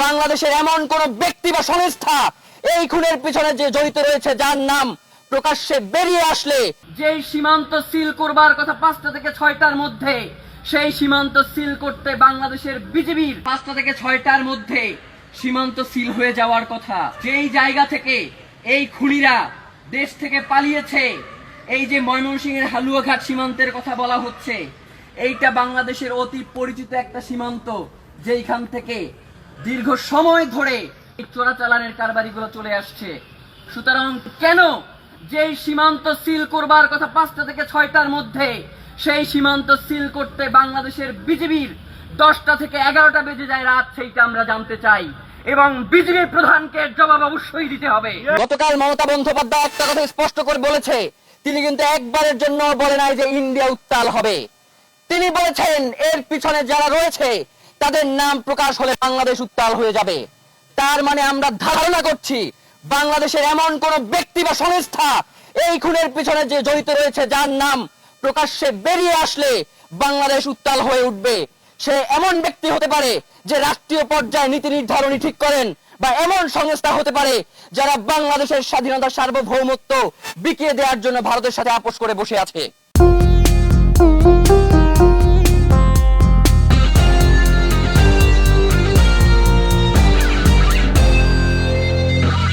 বাংলাদেশের এমন কোন ব্যক্তি বা সংস্থা এই খুনের পিছনে যে জড়িত রয়েছে, যার নাম প্রকাশ্যে বেরিয়ে আসলে যেই সীমান্ত সিল করবার কথা 5টা থেকে 6টার মধ্যে, সেই সীমান্ত সিল করতে বাংলাদেশের বিজিবির 5টা থেকে 6টার মধ্যে সীমান্ত সিল হয়ে যাওয়ার কথা। যেই জায়গা থেকে এই খুনিরা দেশ থেকে পালিয়েছে, এই যে ময়মনসিংহের হালুয়াঘাট সীমান্তের কথা বলা হচ্ছে, এইটা বাংলাদেশের অতি পরিচিত একটা সীমান্ত, যেইখান থেকে দীর্ঘ সময় ধরে এই চোরাচালানের কারবারিগুলো চলে আসছে। সুতরাং কেন যেই সীমান্ত সিল করবার কথা 5টা থেকে 6টার মধ্যে, সেই সীমান্ত সিল করতে বাংলাদেশের বিজিবির 10টা থেকে 11টা বেজে যায় রাত, সেইটা আমরা জানতে চাই এবং বিজিবির প্রধানকে জবাব অবশ্যই দিতে হবে। গতকাল মমতা বন্দ্যোপাধ্যায় একটা কথা স্পষ্ট করে বলেছে, তিনি কিন্তু একবারের জন্য বলে নাই যে ইন্ডিয়া উত্তাল হবে। তিনি বলেছেন এর পিছনে যারা রয়েছে তাদের নাম প্রকাশ হলে বাংলাদেশ উত্তাল হয়ে যাবে। তার মানে আমরা ধারণা করছি বাংলাদেশের এমন কোন ব্যক্তি বা সংস্থা এই খুনের পিছনে যে জড়িত রয়েছে, যার নাম প্রকাশ্যে বেরিয়ে আসলে বাংলাদেশ উত্তাল হয়ে উঠবে। সে এমন ব্যক্তি হতে পারে যে রাষ্ট্রীয় পর্যায়ে নীতি নির্ধারণী ঠিক করেন, বা এমন সংস্থা হতে পারে যারা বাংলাদেশের স্বাধীনতা সার্বভৌমত্ব বিকিয়ে দেওয়ার জন্য ভারতের সাথে আপোষ করে বসে আছে।